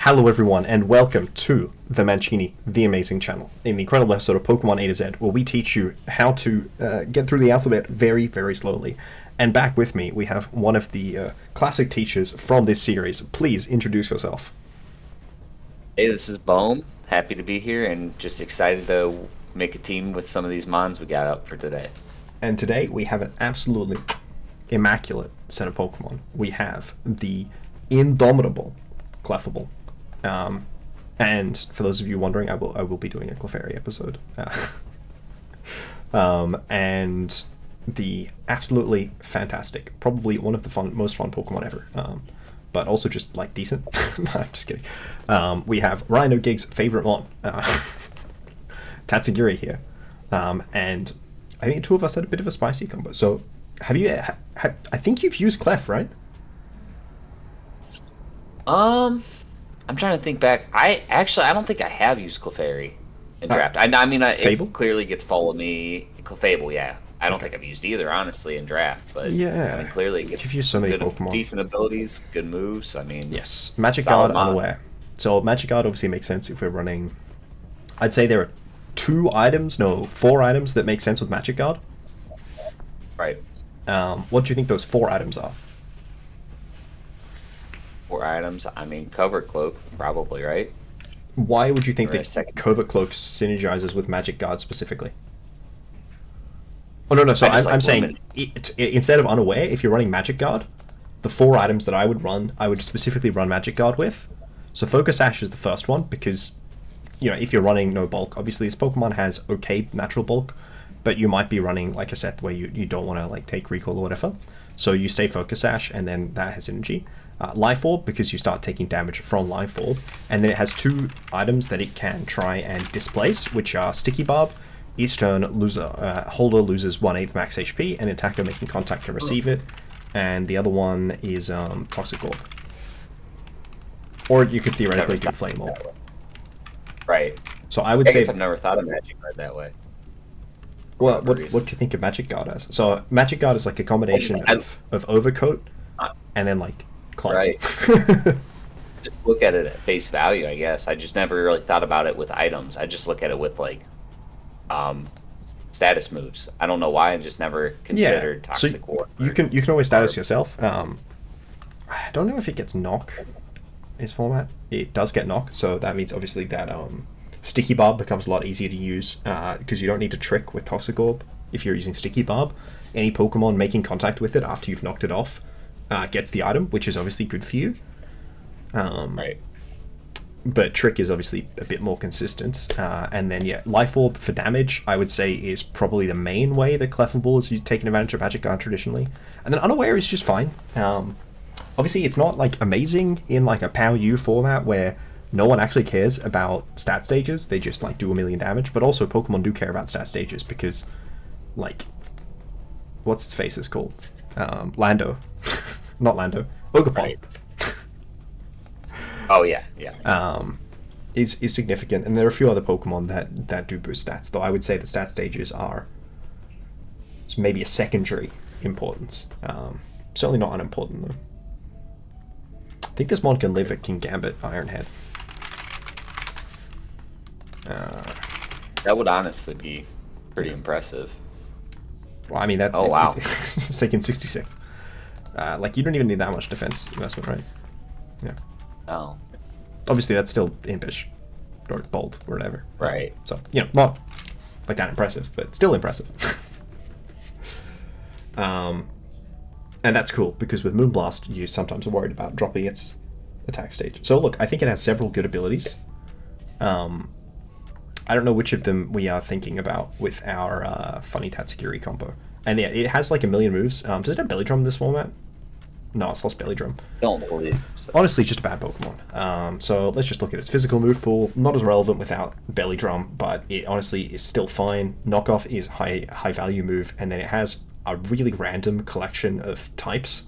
Hello everyone, and welcome to the Mancini, the Amazing channel, in the incredible episode of Pokemon A to Z, where we teach you how to get through the alphabet very, very slowly. And back with me, we have one of the classic teachers from this series. Please introduce yourself. Hey, this is BOhm. Happy to be here and just excited to make a team with some of these mons we got up for today. And today we have an absolutely immaculate set of Pokemon. We have the indomitable Clefable. And for those of you wondering, I will be doing a Clefairy episode. And the absolutely fantastic, probably one of the most fun Pokemon ever. But also just like decent. No, I'm just kidding. We have Rhino Gig's favorite mon, Tatsugiri here. And I think the two of us had a bit of a spicy combo. So have you? I think you've used Clef, right? I'm trying to think back. I don't think I have used Clefairy in draft. Fable? It clearly gets followed me. Clefable, yeah. I don't think I've used either, honestly, in draft. But yeah, I mean, clearly it gets you've used so many good, Pokemon. decent abilities, good moves. I mean, yes, Magic Guard unaware. So Magic Guard obviously makes sense if we're running. I'd say there are four items that make sense with Magic Guard. Right. What do you think those four items are? 4 items. I mean, Covert Cloak, probably, right? Why would you think that Covert Cloak synergizes with Magic Guard specifically? Oh, no. So I'm saying, instead of unaware, if you're running Magic Guard, the 4 items that I would specifically run Magic Guard with. So Focus Sash is the first one, because, you know, if you're running no bulk, obviously this Pokemon has okay natural bulk, but you might be running like a set where you don't want to like take recall or whatever. So you stay Focus Sash, and then that has energy. Life Orb, because you start taking damage from Life Orb, and then it has 2 items that it can try and displace, which are Sticky Barb. Each turn, holder loses 1/8 max HP, and attacker making contact can receive it. And the other one is Toxic Orb. Or you could theoretically do Flame Orb. Right. So I would say I've never thought of Magic Guard that way. Well, what do you think of Magic Guard as? So Magic Guard is like a combination of Overcoat and then like Claws. Right. Just look at it at face value, I guess. I just never really thought about it with items. I just look at it with like status moves. I don't know why. I just never considered Toxic War. You can always status yourself. I don't know if it gets knock in its format. It does get knock, so that means obviously that Sticky Barb becomes a lot easier to use because you don't need to trick with Toxic Orb if you're using Sticky Barb. Any Pokemon making contact with it after you've knocked it off gets the item, which is obviously good for you. Right. But Trick is obviously a bit more consistent. And then, yeah, Life Orb for damage, I would say, is probably the main way that Clefable is taking advantage of Magic Guard traditionally. And then Unaware is just fine. Obviously, it's not, like, amazing in, like, a Power U format where no one actually cares about stat stages. They just, like, do 1,000,000 damage. But also, Pokemon do care about stat stages because, like, what's its face is called? Lando. Not Lando. Ogapon. Right. Oh yeah. Is significant, and there are a few other Pokemon that do boost stats, though I would say the stat stages are maybe a secondary importance. Certainly not unimportant, though. I think this mon can live at Kingambit Ironhead. That would honestly be pretty impressive. Well, I mean, that... Oh, wow. It's taking 66. Like, you don't even need that much defense investment, right? Yeah. Oh. Obviously, that's still impish. Or bold, or whatever. Right. So, you know, not like that impressive, but still impressive. And that's cool, because with Moonblast, you sometimes are worried about dropping its attack stage. So, look, I think it has several good abilities. I don't know which of them we are thinking about with our funny Tatsugiri combo. And yeah, it has like 1,000,000 moves. Does it have Belly Drum in this format? No, it's lost Belly Drum. Don't believe so. Honestly, just a bad Pokemon. So let's just look at its physical move pool. Not as relevant without Belly Drum, but it honestly is still fine. Knockoff is high value move, and then it has a really random collection of types.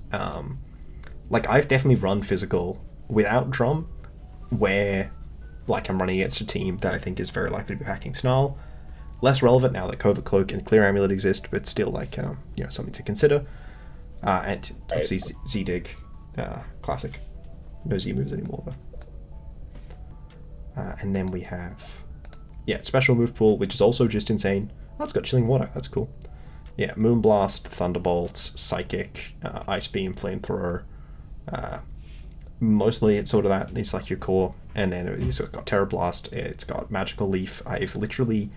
Like, I've definitely run physical without Drum, where like I'm running against a team that I think is very likely to be packing Snarl. Less relevant now that Covert Cloak and Clear Amulet exist, but still like something to consider. And obviously Z-Dig, classic. No Z moves anymore though. And then we have, special move pool, which is also just insane. Oh, it's got Chilling Water. That's cool. Yeah, Moonblast, Thunderbolt, Psychic, Ice Beam, Flamethrower. Mostly it's sort of that. It's like your core. And then it's got Terra Blast. It's got Magical Leaf. I've literally,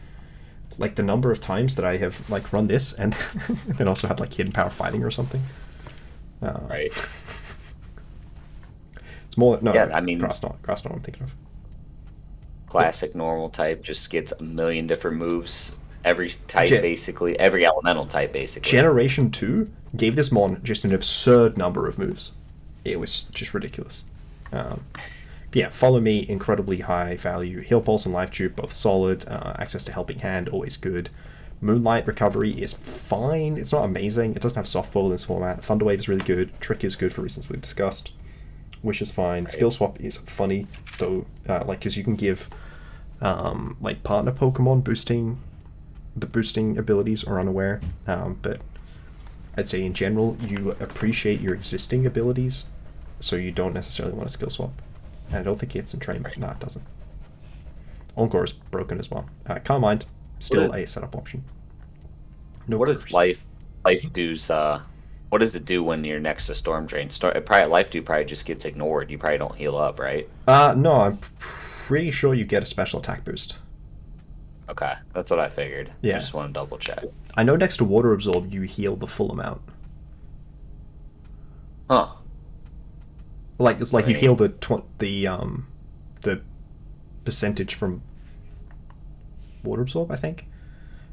like, the number of times that I have, like, run this and then also had, like, Hidden Power Fighting or something. Right. It's more, no, Yeah, I mean, Grass Knot I'm thinking of. Classic normal type just gets a million different moves. Every type, basically. Every elemental type, basically. Generation 2 gave this mon just an absurd number of moves. It was just ridiculous. Yeah, Follow Me, incredibly high value. Heal Pulse and Life Tube, both solid. Access to Helping Hand, always good. Moonlight Recovery is fine. It's not amazing. It doesn't have Softball in this format. Thunderwave is really good. Trick is good for reasons we've discussed. Wish is fine. Right. Skill Swap is funny, though, because you can give like partner Pokemon boosting abilities or Unaware, but I'd say in general you appreciate your existing abilities, so you don't necessarily want a skill swap. And I don't think it's in train. No, it doesn't. Encore is broken as well. Calm Mind, still a setup option. No. What does Life Dew's? What does it do when you're next to Storm Drain? Life Dew probably just gets ignored. You probably don't heal up, right? No, I'm pretty sure you get a special attack boost. Okay, that's what I figured. Yeah. I just want to double check. I know next to Water Absorb, you heal the full amount. Huh. Like it's like you heal the percentage from Water Absorb, I think.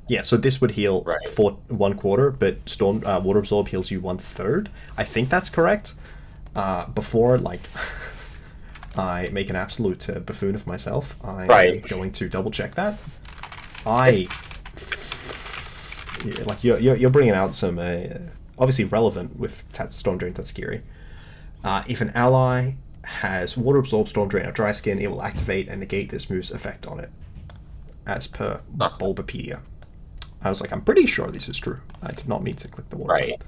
Yeah, so this would heal for 1/4, but Water Absorb heals you 1/3. I think that's correct. Before, like, I make an absolute buffoon of myself, I'm going to double check that. You're bringing out some obviously relevant with Storm Drain Tatsugiri. If an ally has Water Absorb, Storm Drain, or Dry Skin, it will activate and negate this move's effect on it, as per Bulbapedia. I was like, I'm pretty sure this is true. I did not mean to click the water. Right.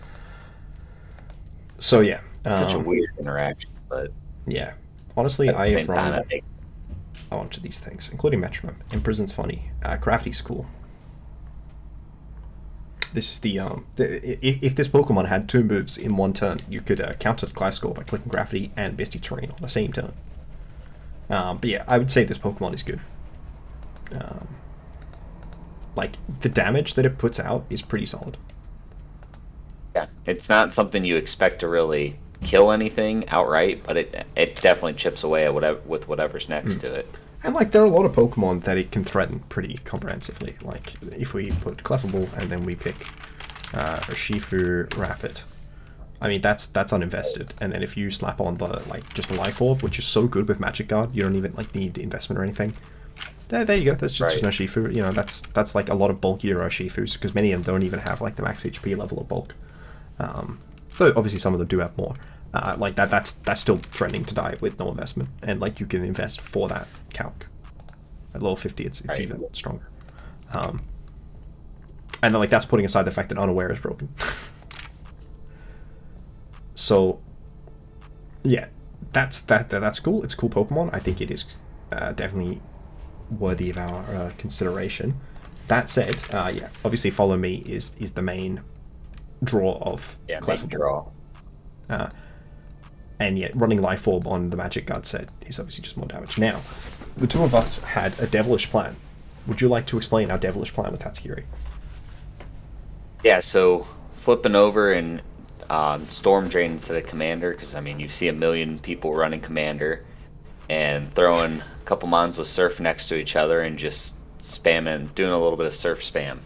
So yeah, such a weird interaction, but yeah. Honestly, I have run a bunch of these things, including Metronome. Imprison's funny. Crafty's cool. This is the if this Pokemon had 2 moves in one turn, you could counter the Gliscor by clicking Gravity and Misty Terrain on the same turn. But yeah, I would say this Pokemon is good. Like, the damage that it puts out is pretty solid. Yeah, it's not something you expect to really kill anything outright, but it definitely chips away at whatever's next to it. And, like, there are a lot of Pokemon that it can threaten pretty comprehensively. Like, if we put Clefable and then we pick Urshifu Rapid, I mean, that's uninvested. And then if you slap on the, like, just a Life Orb, which is so good with Magic Guard, you don't even, like, need investment or anything. There you go. That's just an Urshifu. You know, that's like a lot of bulkier Urshifus, because many of them don't even have like the max HP level of bulk. Though obviously some of them do have more. Like that's still threatening to die with no investment, and like you can invest for that calc. At level 50, it's even stronger. And then, like, that's putting aside the fact that Unaware is broken. So yeah, that's cool. It's a cool Pokemon. I think it is definitely worthy of our consideration. That said, obviously Follow Me is the main draw of Clefable. And yet running Life Orb on the Magic Guard set is obviously just more damage. Now, the two of us had a devilish plan. Would you like to explain our devilish plan with Tatsugiri? Yeah, so flipping over and Storm Drain instead of Commander, because I mean you see a million people running Commander, and throwing a couple mons with Surf next to each other and just spamming, doing a little bit of Surf spam.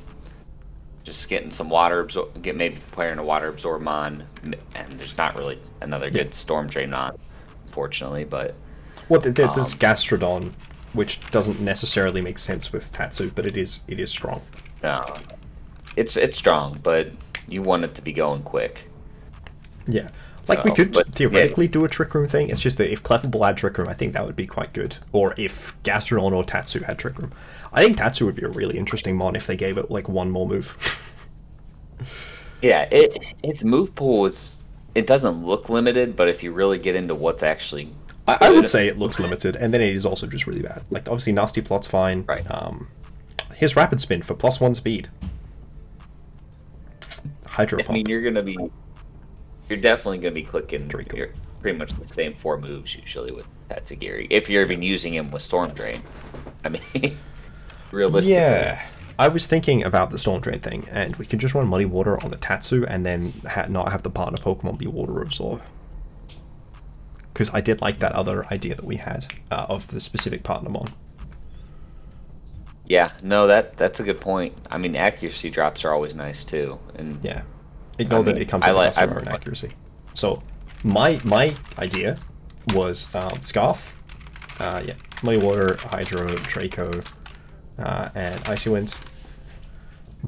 Just getting some water absorb, maybe playing a water absorb mon, and there's not really another good Storm Drain mon, unfortunately. But there's Gastrodon, which doesn't necessarily make sense with Tatsu, but it is strong. No, it's strong, but you want it to be going quick. Yeah. Like, we could theoretically do a Trick Room thing. It's just that if Clefable had Trick Room, I think that would be quite good. Or if Gastrodon or Tatsu had Trick Room. I think Tatsu would be a really interesting mon if they gave it, like, one more move. Yeah, its move pool it doesn't look limited, but if you really get into what's actually I would say it looks limited, and then it is also just really bad. Like, obviously, Nasty Plot's fine. Right. Here's Rapid Spin for +1 speed. Hydro Pump. I mean, you're definitely gonna be clicking Draco. pretty much the same 4 moves usually with Tatsugiri, if you're even using him with Storm Drain. I mean, realistically. Yeah. I was thinking about the Storm Drain thing, and we could just run Muddy Water on the Tatsu and then not have the partner Pokemon be Water Absorb. Because I did like that other idea that we had of the specific partner mon. Yeah, no, that's a good point. I mean, accuracy drops are always nice too, and Yeah. Ignore that it comes with customer and accuracy. So, my idea was Scarf, Muddy Water, Hydro, Draco, and Icy Wind.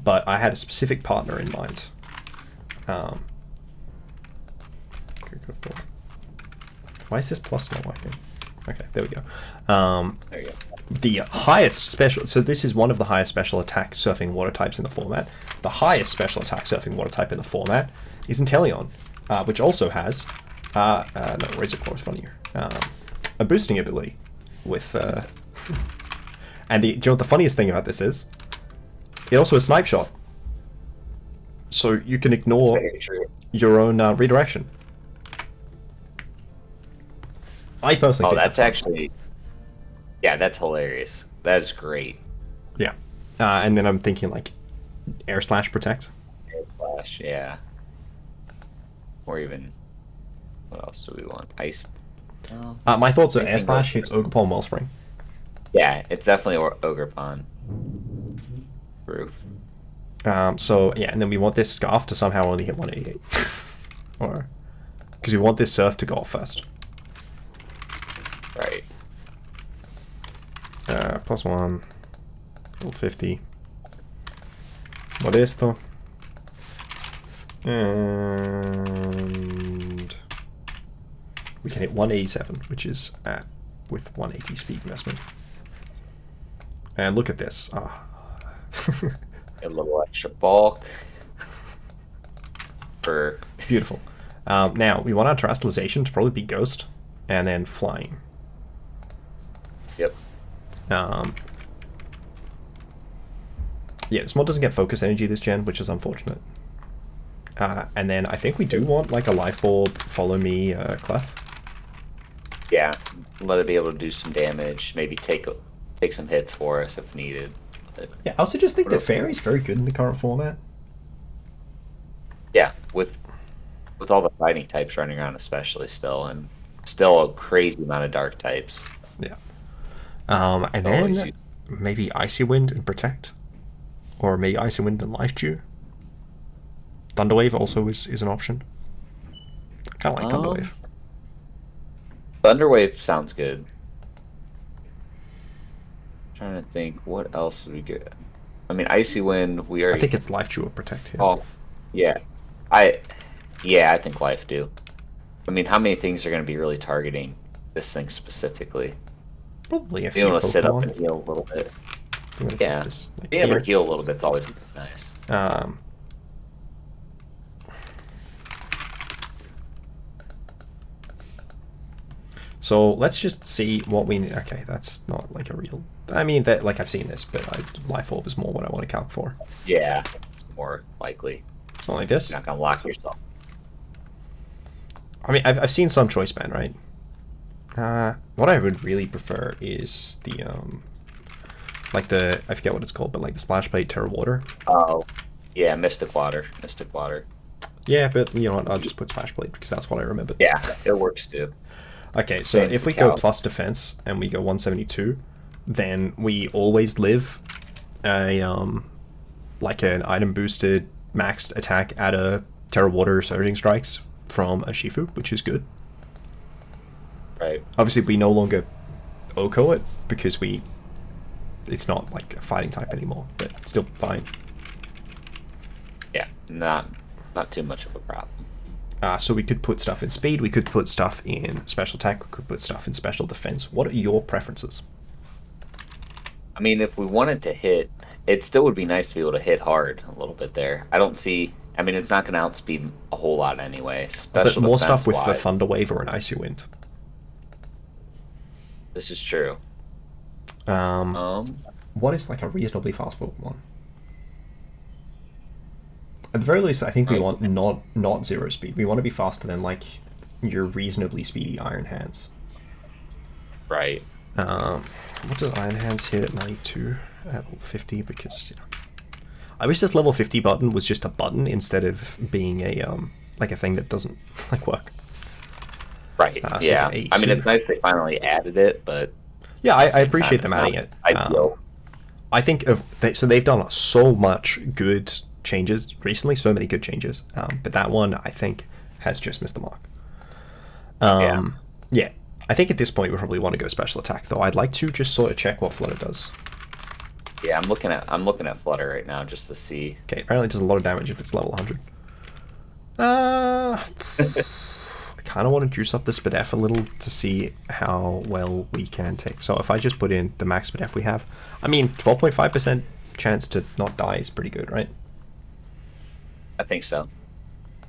But I had a specific partner in mind. Why is this plus not working? Okay, there we go. there you go. The highest special... So this is one of the highest special attack surfing water types in the format. The highest special attack surfing water type in the format is Inteleon, which also has... no, Razor Claw is funnier. A boosting ability with... and do you know what the funniest thing about this is? It also has Snipe Shot. So you can ignore your own redirection. I personally think that's actually... Yeah, that's hilarious. That is great. Yeah. And then I'm thinking, like, Air Slash Protect. Air Slash, yeah. Or even... What else do we want? Ice... My thoughts are Air Slash hits Ogerpon Wellspring. Yeah, it's definitely Ogerpon. Roof. So, yeah, and then we want this Scarf to somehow only hit 188. Or... Because we want this Surf to go off first. Right. +1. 50. Modesto. And... we can hit 187, which is with 180 speed investment. And look at this. A little extra bulk. For... Beautiful. Now, we want our Terrestrialization to probably be Ghost, and then Flying. Yep. Yeah, this mod doesn't get Focus Energy this gen, which is unfortunate. And then I think we do want, like, a Life Orb, Follow Me, Clef. Yeah, let it be able to do some damage, maybe take some hits for us if needed. Yeah, I also just think that Fairy's very good in the current format. Yeah, with all the fighting types running around especially still, and still a crazy amount of dark types. Yeah. And then maybe Icy Wind and Protect. Or maybe Icy Wind and Life Dew. Thunderwave also is an option. I kind of like Thunderwave. Thunderwave sounds good. I'm trying to think, what else would we get? I mean, Icy Wind, we already... I think it's Life Dew or Protect here. Oh, yeah. I think Life Dew. I mean, how many things are going to be really targeting this thing specifically? Probably a few being able to Pokemon. sit up and heal a little bit. Yeah, this, like, being able to heal a little bit's always nice. So let's just see what we need. Okay, that's not like a real... I mean, that like I've seen this, but Life Orb is more what I want to calc for. Yeah, it's more likely. Something like this. You're not going to lock yourself. I mean, I've seen some Choice Band, right? What I would really prefer is the, like the, I forget what it's called, but like the Splash Blade Terra Water. Oh, yeah, Mystic Water. Yeah, but you know what, I'll just put Splash Blade because that's what I remember. Yeah, it works too. Okay, so if we go plus defense and we go 172, then we always live a, like an item boosted maxed attack at a Terra Water Surging Strikes from a Shifu, which is good. Right. Obviously, we no longer Oko it because it's not like a fighting type anymore, but it's still fine. Yeah, not too much of a problem. So we could put stuff in speed, we could put stuff in special attack, we could put stuff in special defense. What are your preferences? I mean, if we wanted to hit, it still would be nice to be able to hit hard a little bit there. I don't see... I mean, it's not going to outspeed a whole lot anyway. Special but more stuff with the wise. Thunder Wave or an Icy Wind. This is true. Um, Um, what is like a reasonably fast Pokemon? At the very least, I think we want not zero speed. We want to be faster than like your reasonably speedy Iron Hands. right. What does Iron Hands hit at 92 at level 50? Because I wish this level 50 button was just a button instead of being a like a thing that doesn't like work. Right. So Yeah. like I mean, it's nice they finally added it, but yeah, at the I same appreciate time, them it's adding not it. ideal. I think so they've done so much good changes recently, so many good changes. But that one I think has just missed the mark. Yeah. Yeah, I think at this point we probably want to go special attack though. I'd like to just sort of check what Flutter does. Yeah. I'm looking at Flutter right now just to see. Okay, apparently it does a lot of damage if it's level 100. I kind of want to juice up the SpDef a little to see how well we can take. So if I just put in the max SpDef we have, I mean 12.5% chance to not die is pretty good, right? I think so.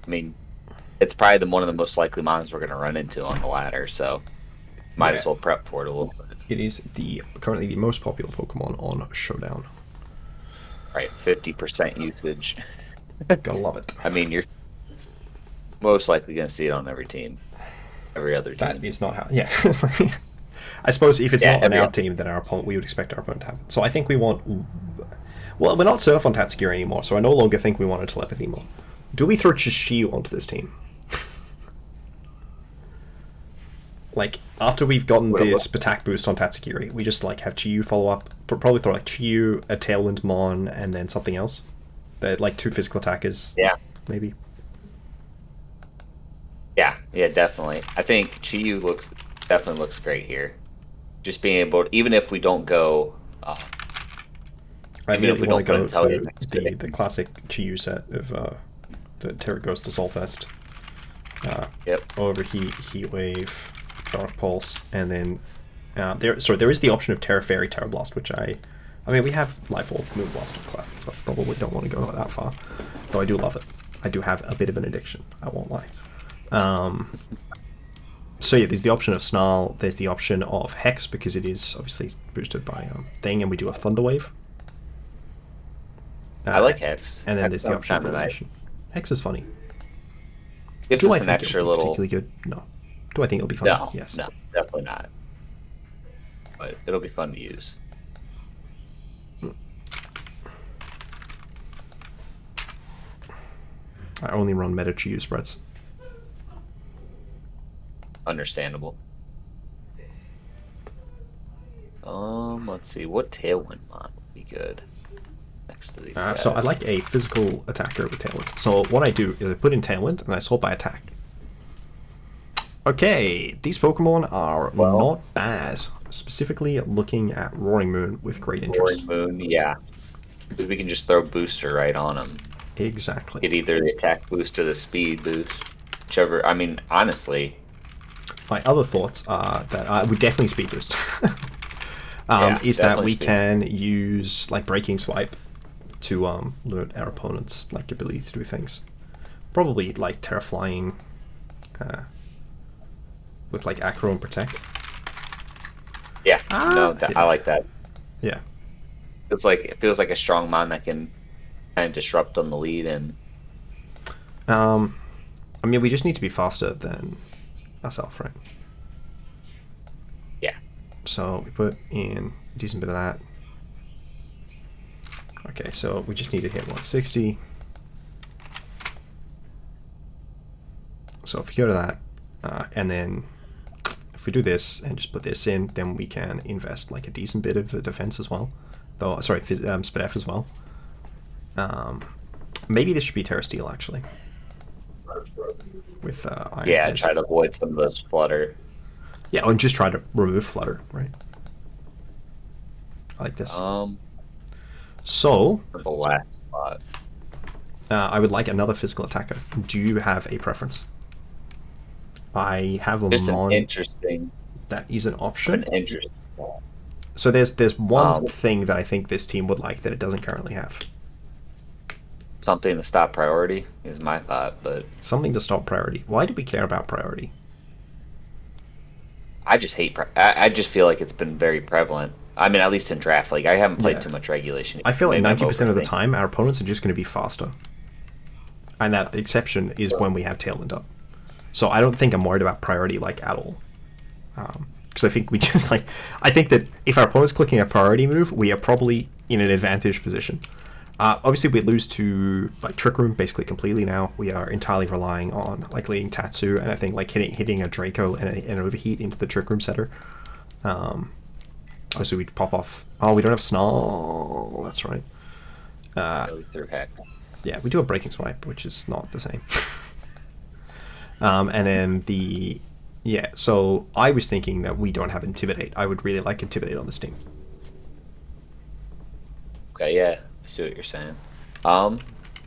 I mean, it's probably one of the most likely mons we're going to run into on the ladder, so might as well prep for it a little bit. It is currently the most popular Pokemon on Showdown. Right, 50% usage. Gotta love it. I mean, you're most likely going to see it on every team, every other team. That is not how. Yeah, it's like, I suppose if it's not on our other team, then our opponent, we would expect our opponent to have it. So I think we want. Well, we're not Surf on Tatsugiri anymore, so I no longer think we want a Telepathy Mon. Do we throw Chishiyu onto this team? Like, after we've gotten this attack boost on Tatsugiri, we just like have Chiyu follow up. Probably throw like Chiyu, a Tailwind Mon, and then something else. They're like 2 physical attackers. Yeah. Maybe. Yeah, definitely. I think Chiyu definitely looks great here. Just being able to, even if we don't go. I immediately want to go to the classic Chiyu set of the Terra Ghost to Solfest. Overheat, Heat Wave, Dark Pulse, and then there is the option of Terra Fairy, Terra Blast, which I mean we have Life Orb, Moon Blast, and Clef, so I probably don't want to go that far. Though I do love it. I do have a bit of an addiction. I won't lie. So yeah, there's the option of Snarl. There's the option of Hex because it is obviously boosted by Thing, and we do a Thunder Wave. I like Hex. And then Hex there's the option of nice. Ruination. Hex is funny. Gives Do us I an think extra it'll be little. particularly good? No. Do I think it'll be funny? No, Yes. no, definitely not. But it'll be fun to use. I only run meta Chiyu spreads. Understandable. Let's see. What Tailwind mod would be good next to these guys? So I like a physical attacker with Tailwind. So what I do is I put in Tailwind and I sort by attack. Okay, these Pokemon are not bad. Specifically looking at Roaring Moon with great interest. Roaring Moon, yeah. Because we can just throw Booster right on them. Exactly. Get either the attack boost or the speed boost. Whichever. I mean, honestly. My other thoughts are that we definitely speed boost. Is that we can use like Breaking Swipe to limit our opponent's like ability to do things. Probably like Terra Flying with like Acro and Protect. Yeah, I like that. Yeah. It feels like a strong mon that can kind of disrupt on the lead and. I mean, we just need to be faster than ourselves, right? Yeah. So we put in a decent bit of that. Okay, so we just need to hit 160. So if we go to that, and then if we do this and just put this in, then we can invest like a decent bit of defense as well. Though, sorry, SpDef as well. Maybe this should be Terra Steel actually. With Iron Head. Try to avoid some of those Flutter. Yeah, and just try to remove Flutter, right? I like this. So For the last spot. I would like another physical attacker. Do you have a preference? I have a Just mon an interesting. that is an option. An interesting. So there's one thing that I think this team would like that it doesn't currently have. Something to stop priority is my thought, but Something to stop priority. Why do we care about priority? I just hate. I just feel like it's been very prevalent. I mean, at least in draft league, I haven't played too much regulation. I feel like Maybe I'm 90% of the overthinking. time, our opponents are just going to be faster, and that exception is when we have Tailwind up. So I don't think I'm worried about priority like at all, because I think we just like I think that if our opponent's clicking a priority move, we are probably in an advantage position. Obviously, we lose to like Trick Room basically completely now. We are entirely relying on like leading Tatsu, and I think like hitting a Draco and an Overheat into the Trick Room setter. Obviously, we'd pop off. Oh, we don't have Snarl. That's right. Really through heck. Yeah, we do a Breaking Swipe, which is not the same. And then so I was thinking that we don't have Intimidate. I would really like Intimidate on this team. Okay, yeah, I see what you're saying.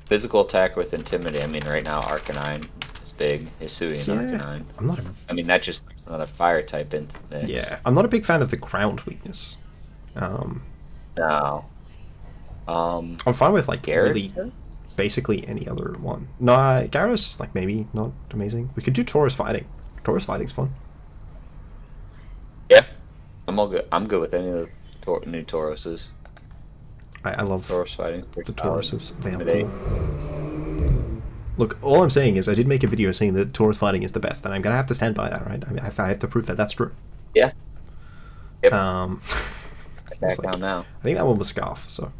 Physical attack with Intimidate. I mean, right now Arcanine is big. Hisui and Arcanine. I'm not. I mean, that just another fire type into the mix. Yeah, I'm not a big fan of the ground weakness. No. I'm fine with like Garrett? really basically any other one. No, Gyarados is like maybe not amazing. We could do Taurus Fighting. Taurus Fighting's fun. Yeah, I'm all good. I'm good with any of the new Tauruses. I love Taurus Fighting. the Tauruses. They are Intimidate. cool. Look, all I'm saying is I did make a video saying that Taurus Fighting is the best, and I'm gonna have to stand by that, right? I mean, I have to prove that that's true. Yeah. Yep. It's Back like- down now. I think that one was Scarf, so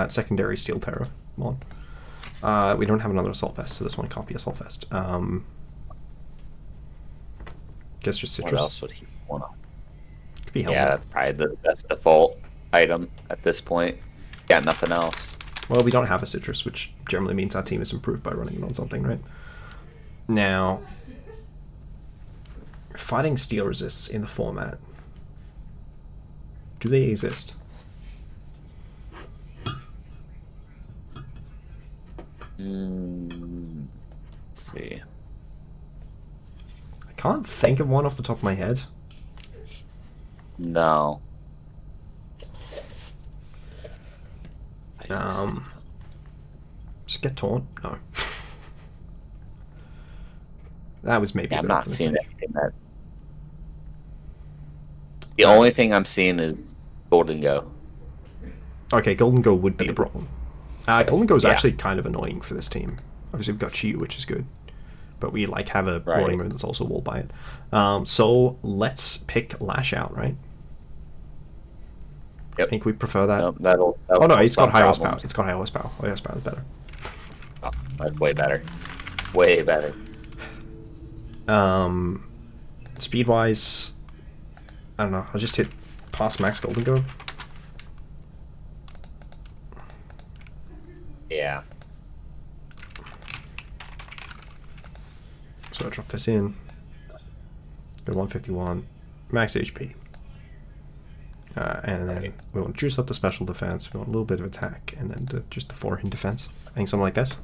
secondary Steel Terror one. We don't have another Assault Vest, so this one copy Assault Vest. Guess just What Citrus. else would he want to? Could be Yeah, Helmet. that's probably the best default item at this point. Got nothing else. Well, we don't have a Citrus, which generally means our team is improved by running it on something, right? Now, fighting Steel Resists in the format. Do they exist? Let's see. I can't think of one off the top of my head. No. Just get Taunt? No. That was maybe. Yeah, a I'm bit not seeing optimistic. anything that. The only thing I'm seeing is Golden Go. Okay, Golden Go would be a problem. Golden Go is Yeah. actually kind of annoying for this team. Obviously, we've got Chiyu, which is good, but we like have a Roaring Moon that's also walled by it. So let's pick Lash Out, right? Yep. I think we prefer that. Nope, that'll Oh no, it's got solve high horsepower. problems. It's got high horsepower. High horsepower is better. Oh, that's way better. Way better. Speed wise, I don't know. I'll just hit past max Golden Go. Yeah. So I drop this in. Go 151, max HP. And then Okay. we want to juice up the special defense. We want a little bit of attack, and then just the 4 in defense. I think something like this.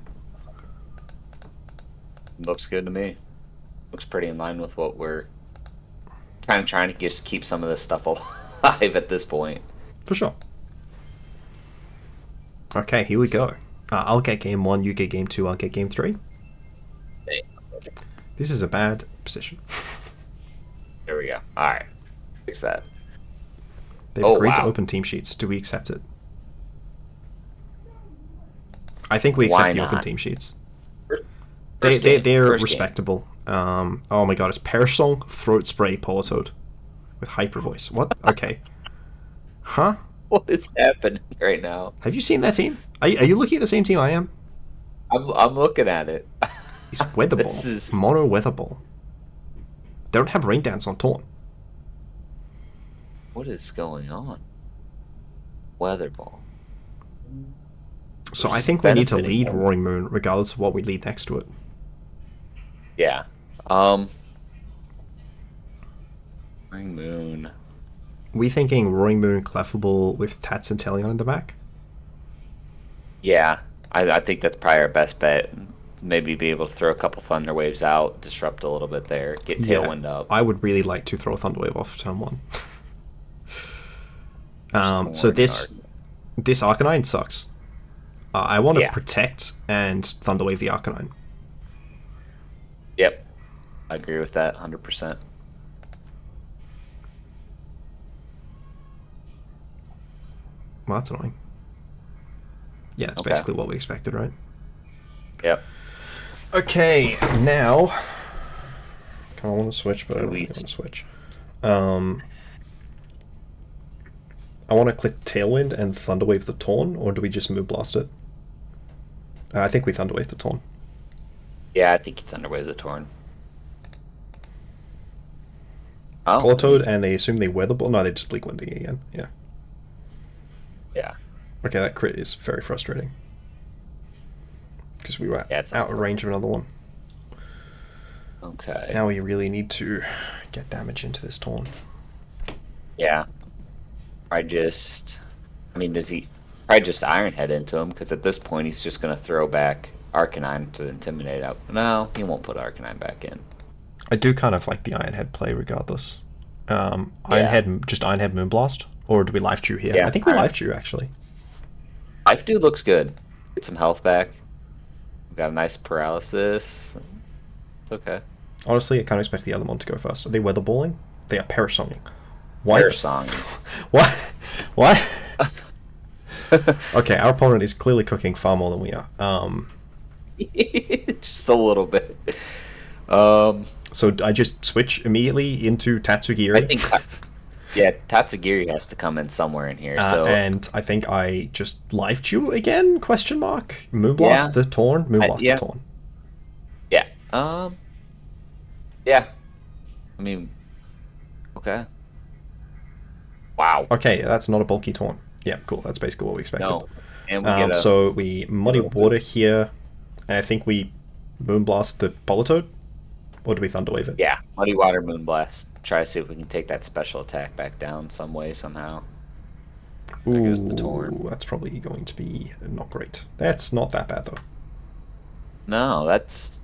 Looks good to me. Looks pretty in line with what we're kind of trying to just keep some of this stuff alive at this point. For sure. Okay, here we go. I'll get game 1, you get game 2, I'll get game 3. This is a bad position. There we go. Alright. Fix that. They've Oh, agreed to wow. open team sheets. Do we accept it? I think we Why accept the open not? team sheets. First game. They're First game. respectable. Oh my god, it's Perish Song, Throat Spray, Politoed. With hyper voice. What? Okay. Huh? What is happening right now? Have you seen that team? Are you looking at the same team I am? I'm looking at it. It's Weather Ball. This is- Mono Weather Ball. They don't have Rain Dance on Taunt. What is going on? Weather Ball. So I Just think we need to benefiting lead from- Roaring Moon regardless of what we lead next to it. Yeah. Ring Moon. We thinking Roaring Moon, Clefable with Tats and Teleon in the back? Yeah. I think that's probably our best bet. Maybe be able to throw a couple Thunder Waves out, disrupt a little bit there, get Tailwind up. I would really like to throw Thunderwave off turn 1. Just So more this Arcanine sucks. I want to Yeah. protect and Thunderwave the Arcanine. Yep. I agree with that 100%. Well, that's annoying. Yeah, that's Okay. basically what we expected, right? Yep. Okay, now... I kind of want to switch, but I don't we- really want to switch. I want to click Tailwind and Thunderwave the Torn, or do we just Moonblast it? I think we Thunderwave the Torn. Yeah, I think you Thunderwave the Torn. Oh. Politoed, and they assume they Weather Ball. No, they just Bleak Winding again. Yeah. Yeah. Okay, that crit is very frustrating. Because we were Yeah, it's out of range of another one. Okay. Now we really need to get damage into this Torn. Yeah. Does he probably just Iron Head into him? Because at this point, he's just going to throw back Arcanine to Intimidate out. No, he won't put Arcanine back in. I do kind of like the Iron Head play regardless. Iron Head Moonblast? Or do we Life Chew here? Yeah, I think we Life Chew, actually. Life Dew looks good. Get some health back. We got a nice paralysis. It's okay. Honestly, I kind of expect the other one to go first. Are they Weather Balling? They are Parasonging. Why? Parasong. What? What? Okay, our opponent is clearly cooking far more than we are. Just a little bit. So I just switch immediately into Tatsugiri. I think, yeah, Tatsugiri has to come in somewhere in here. And I think I just Life Chew again? Question mark. Moonblast Yeah. the Torn. Moonblast yeah. the Torn. Yeah. Yeah. I mean, okay. Wow. Okay, that's not a bulky Torn. Yeah, cool. That's basically what we expected. No. And we get a, so we Muddy Water here. And I think we Moonblast the Politoed? Or do we Thunderwave it? yeah, Muddy Water Moonblast. Try to see if we can take that special attack back down some way, somehow. There goes the Torn. That's probably going to be not great. That's not that bad, though. No, that's...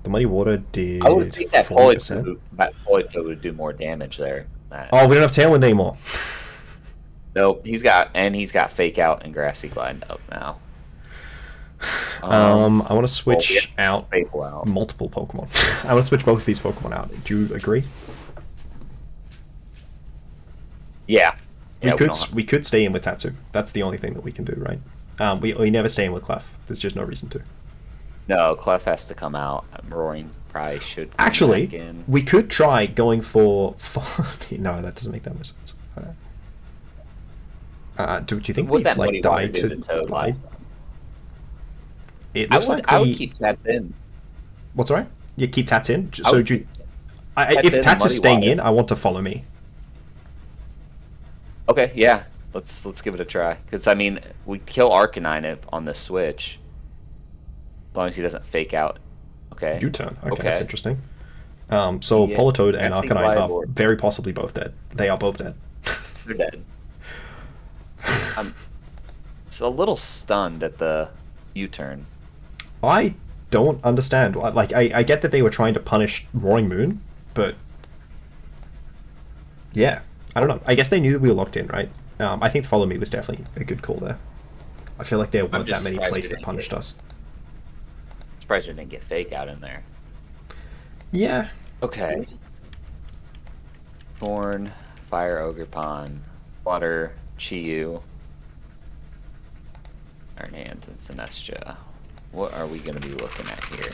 The Muddy Water did I would think that 40%. Politoed would do more damage there. Oh, we don't have Tailwind anymore. Nope, he's got Fake Out and Grassy Glide up now. I want to switch out Fable Out. multiple Pokemon. I want to switch both of these Pokemon out. Do you agree? Yeah. Yeah, we could stay in with Tatsu. That's the only thing that we can do, right? We never stay in with Clef. There's just no reason to. No, Clef has to come out. Roaring probably should come Actually, back in. we could try going for no, that doesn't make that much sense. Do you think Would we that like Muddy die Water do to the Toad die? last time? It looks like I would keep Tats in. What's right? Yeah, keep Tats in. I So would do you, keep if in Tats is Muddy staying Water. in, I want to follow me. Okay, yeah. Let's give it a try. Because, I mean, we kill Arcanine on the switch. As long as he doesn't Fake Out. Okay. U-turn. Okay, Okay. that's interesting. So Yeah, Politoed and Grassy Arcanine are Glide. very possibly both dead. They are both dead. They're dead. I'm just a little stunned at the U-turn. I don't understand. Like, I get that they were trying to punish Roaring Moon, but yeah, I don't know. I guess they knew that we were locked in, right? I think Follow Me was definitely a good call there. I feel like there weren't that just many surprised plays we that didn't punished get- us. Surprised we didn't get Fake Out in there. Yeah. Okay. Thorn, Fire Ogerpon, Water, Chiyu, Iron Hands, and Sinestria. What are we going to be looking at here?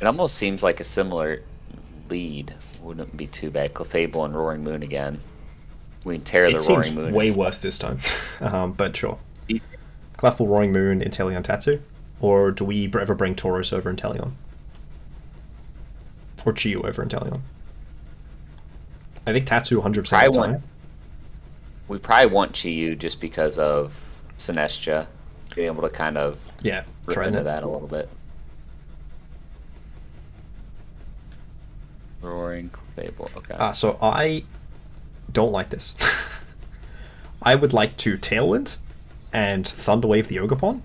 It almost seems like a similar lead. Wouldn't be too bad. Clefable and Roaring Moon again. We can tear the It Roaring seems Moon. way worse this time. But sure. Clefable, Roaring Moon, Inteleon, Tatsu? Or do we ever bring Tauros over Inteleon? Or Chiyu over Inteleon? I think Tatsu 100% of the time. We probably want Chiyu just because of Sinestria being able to kind of Yeah, rip threaten into it. that a little bit. Roaring Fable. Okay. So I don't like this. I would like to Tailwind and Thunderwave the Ogerpon.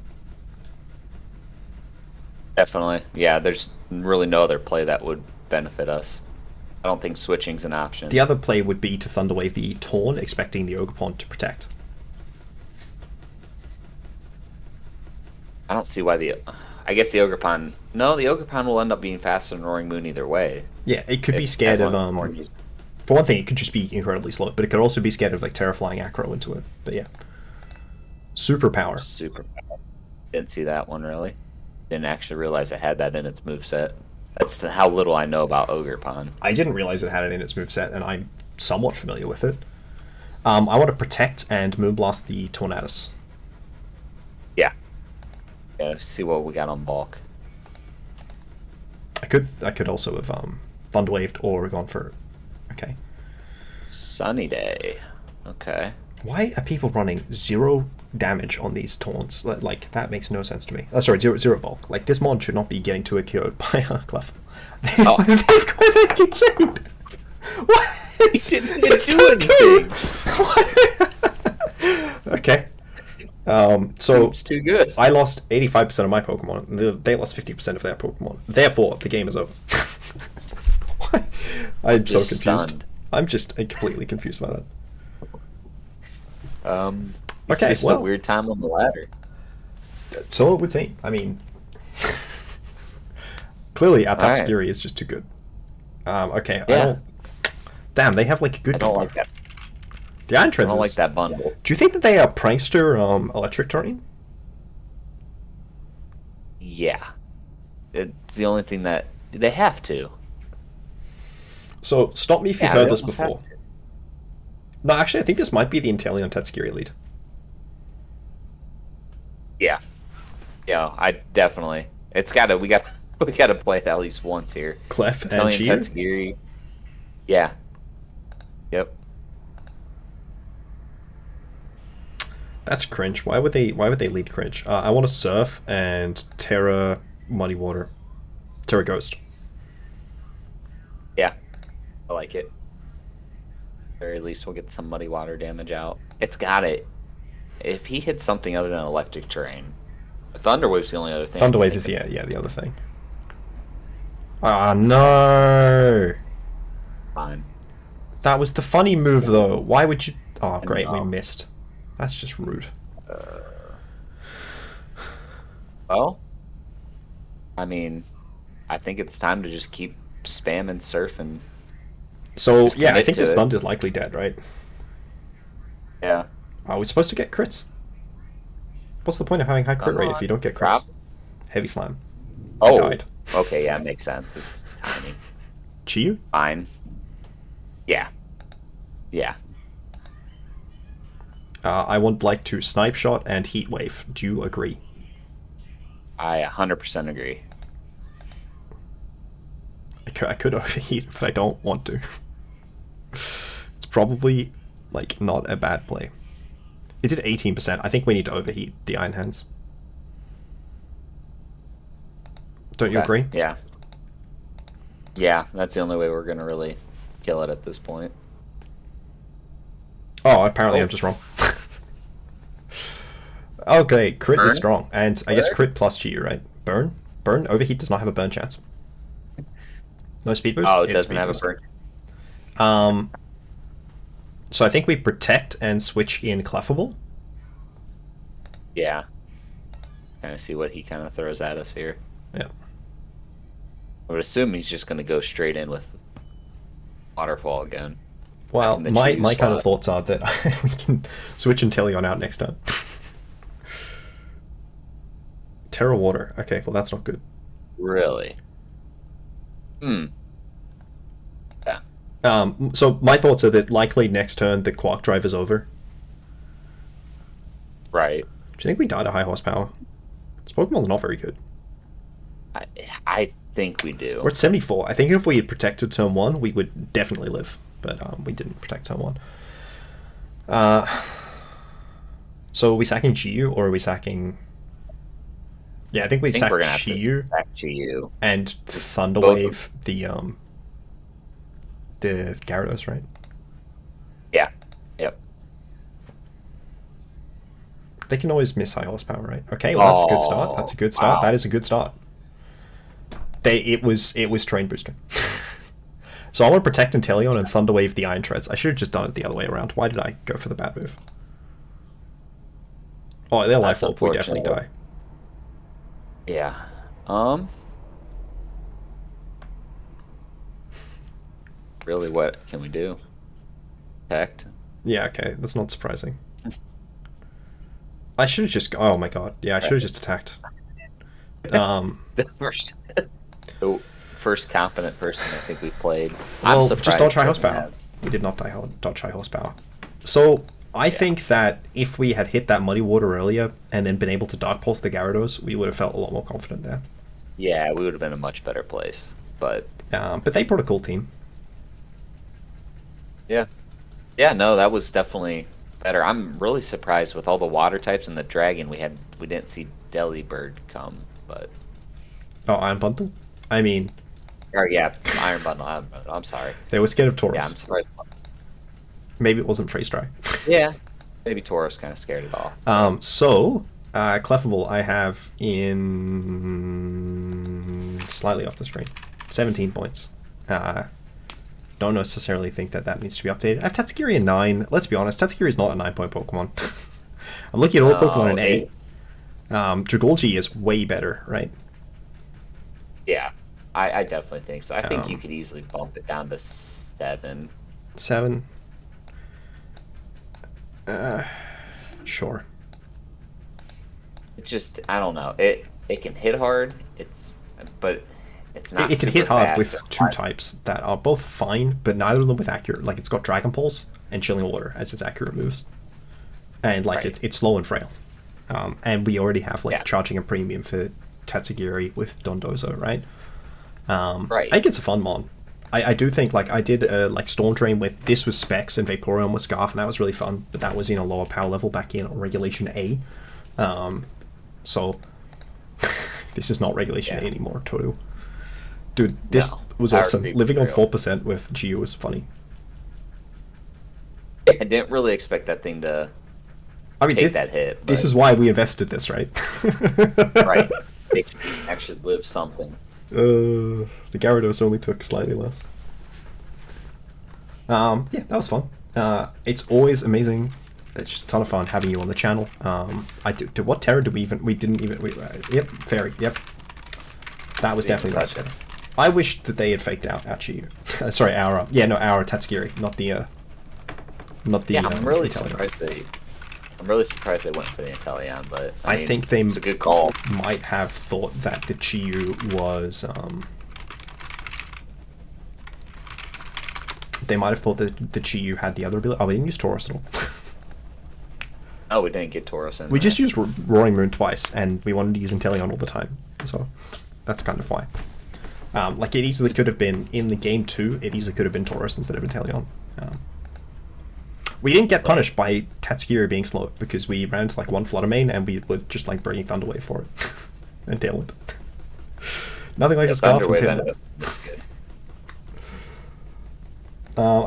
Definitely. Yeah, there's really no other play that would benefit us. I don't think switching's an option. The other play would be to Thunderwave the Torn, expecting the Ogerpon to protect. I don't see why I guess the Ogerpon... No, the Ogerpon will end up being faster than Roaring Moon either way. Yeah, it could be scared of For one thing, it could just be incredibly slow, but it could also be scared of like Terraflying Acro into it. But yeah. Superpower. Superpower. Didn't see that one really. Didn't actually realize it had that in its moveset. That's how little I know about Ogerpon. I didn't realize it had it in its moveset, and I'm somewhat familiar with it. I want to protect and Moonblast the Tornadus. Yeah. Yeah, see what we got on bulk. I could also have Thunderwaved or gone for... Okay. Sunny Day. Okay. Why are people running 0 damage on these taunts? Like, that makes no sense to me. Oh, sorry, zero bulk. Like, this mon should not be getting to a KO'd by Clefable. Oh. They've got a insane. What? He didn't do anything. Okay. So Seems too good. I lost 85% of my Pokemon. They lost 50% of their Pokemon. Therefore, the game is over. I'm so Just confused. stunned. I'm just completely confused by that. It's Okay, just well, a weird time on the ladder. so it would seem. I mean, clearly our All right. Tatsugiri is just too good. Okay, I Yeah. don't... Damn, they have like a good I don't combo. like that. The Iron I Treads don't is... like that bundle. Do you think that they are prankster electric terrain? Yeah. It's the only thing that they have to. So stop me if you've Yeah, heard they this almost before. have to. No, actually, I think this might be the Inteleon Tatsugiri lead. Yeah. Yeah, I definitely. It's gotta. We gotta play it at least once here. Clef and Italian Cheer? Tatsugiri. Yeah. Yep. That's cringe. Why would they lead cringe? I want to Surf and Terra Muddy Water. Terra Ghost. Yeah. I like it. Very least we'll get some muddy water damage out. It's got it. If he hits something other than electric terrain, Thunderwave's the only other thing. Thunderwave is the other thing. Ah, no! Fine. That was the funny move, though. Why would you... Oh, great, we know. missed. That's just rude. Well, I mean, I think it's time to just keep spamming surf and So, Just yeah, I commit think to this it. Thund is likely dead, right? yeah. Are we supposed to get crits? What's the point of having high crit rate if you don't get crits? Drop. Heavy Slam. Oh, died. okay, yeah, makes sense. It's tiny. Chiyu? Fine. Yeah. Yeah. I would like to Snipe Shot and Heat Wave. Do you agree? I 100% agree. I could overheat, but I don't want to. It's probably, like, not a bad play. It did 18%. I think we need to overheat the Iron Hands. Don't you Okay, agree? Yeah. Yeah, that's the only way we're going to really kill it at this point. Oh, apparently Oh. I'm just wrong. Okay, crit Burn? is strong. And I guess Burn? crit plus Chiyu, right? Burn? Burn? Overheat does not have a burn chance. No speed boost? Oh, it It's doesn't speed have a boost. burn. So I think we protect and switch in Clefable. Yeah. Kind of see what he kind of throws at us here. Yeah. I would assume he's just going to go straight in with Waterfall again. Well, in the my Chiyu kind of slot. thoughts are that we can switch Inteleon out next turn. Terra Water. Okay, well that's not good. Really? Hmm. Yeah. So my thoughts are that likely next turn the Quark Drive is over. Right. Do you think we die to high horsepower? This Pokemon's not very good. I think we do. We're at 74. I think if we had protected turn 1, we would definitely live. But we didn't protect turn 1. So are we sacking Chiyu or are we sacking... Yeah, I think we I think sack we're going to have to Chiyu sack Chiyu. and both Thunderwave the Gyarados, right? Yeah. Yep. They can always miss high horsepower, right? Okay, well that's a good start. That's a good start. Wow. That is a good start. It was train booster. So I want to protect Inteleon and Thunderwave the Iron Treads. I should have just done it the other way around. Why did I go for the bad move? Oh, they're life That's orb. We definitely unfortunate. die. Yeah. Really, what can we do? Protect. Yeah, okay, that's not surprising. I should have just. Oh my god. Yeah, I should have just attacked. The first competent person I think we played. I'm Well, surprised. just dodge high it doesn't horsepower. have- We did not dodge high horsepower. So I think that if we had hit that muddy water earlier and then been able to dark pulse the Gyarados, we would have felt a lot more confident there. Yeah, we would have been in a much better place. But But they brought a cool team. yeah, no, that was definitely better. I'm really surprised with all the water types and the dragon we didn't see Delibird come, but Oh, Iron Bundle? I mean, or yeah, Iron Bundle. I'm sorry. they were scared of Yeah, I'm Taurus. surprised. Maybe it wasn't Freeze Dry. Yeah, maybe Tauros kind of scared it off. Clefable I have in slightly off the screen. 17 points. Don't necessarily think that needs to be updated. I have Tatsugiri in 9. Let's be honest, Tatsugiri is not a 9-point Pokemon. I'm looking at all Pokemon in 8. Dragolgi is way better, right? Yeah, I definitely think so. I think you could easily bump it down to 7. 7. Sure. It's just I don't know. It can hit hard. But it's not. It can super hit hard fast with or 2 hard. types that are both fine, but neither of them with accurate. Like, it's got Dragon Pulse and Chilling Water as its accurate moves. And, like, Right. it's slow and frail. And we already have, like, Yeah. charging a premium for Tatsugiri with Dondozo, right? Right. I think it's a fun mon. I do think, like, I did, like, Storm Drain with, this was Specs and Vaporeon with Scarf, and that was really fun, but that was in a lower power level back in Regulation A. So, this is not Regulation A Yeah. anymore, Toru. Dude, this No, was Power awesome. Creep Living on real. 4% with Geo was funny. I didn't really expect that thing to I mean, take that hit. this but- is why we invested this, right? right. They can actually live something. The Gyarados only took slightly less. Yeah, that was fun. It's always amazing. It's just a ton of fun having you on the channel. What Terra did we didn't even, yep, Fairy, yep. That was Yeah, definitely much gotcha. better. I wish that they had faked out our Chiyu. Sorry, our Tatsugiri, not the, Yeah, I'm really Inteleon. surprised they went for the Inteleon, but I mean, think they it's a good call. might have thought that the Chiyu was, they might have thought that the Chiyu had the other ability. Oh, we didn't use Taurus at all. Oh, we didn't get Tauros in. We there. just used Roaring Moon twice, and we wanted to use Inteleon all the time. So that's kind of why. Like, it easily could have been, in the game 2, it easily could have been Taurus instead of Inteleon. We didn't get punished by Tatsugiri being slow, because we ran into, like, one Flutter Mane, and we were just, like, bringing Thunderwave for it. And Tailwind. Nothing like a Scarf from Thunderwave Tailwind. ended up being good.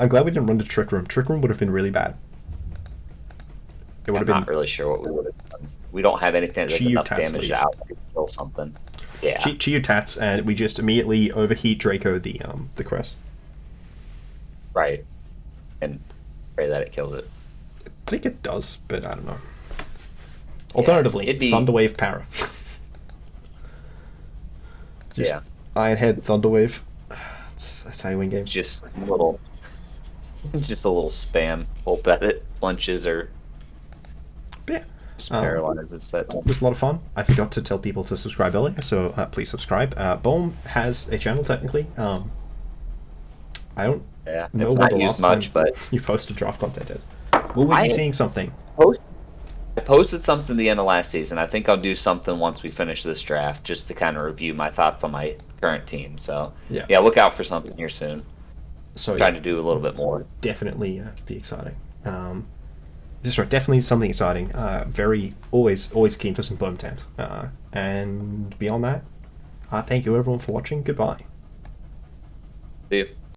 I'm glad we didn't run to Trick Room. Trick Room would have been really bad. It would I'm have not been... really sure what we would have done. We don't have anything that does Chiyu enough Tats damage lead. to out kill something. Yeah. Chiyu Tats, and we just immediately overheat Draco the Crest. Right. And pray that it kills it. I think it does, but I don't know. Alternatively, it'd be- Thunderwave Para. Just Yeah. Iron Head Thunderwave. That's how you win games. Just a little spam. Hope that it lunches or But yeah, just paralyzes it. it was a lot of fun. I forgot to tell people to subscribe earlier, so please subscribe. BOhm has a channel technically. I don't Yeah. know It's what not the used last much, time but you posted draft content is. Will we be I- seeing something? I posted something the end of last season. I think I'll do something once we finish this draft, just to kind of review my thoughts on my current team. So Yeah. look out for something here soon. So Trying to do a little bit more. definitely be exciting. That's right, definitely something exciting. Very always keen for some BOhm content. And beyond that, thank you everyone for watching. Goodbye. See you.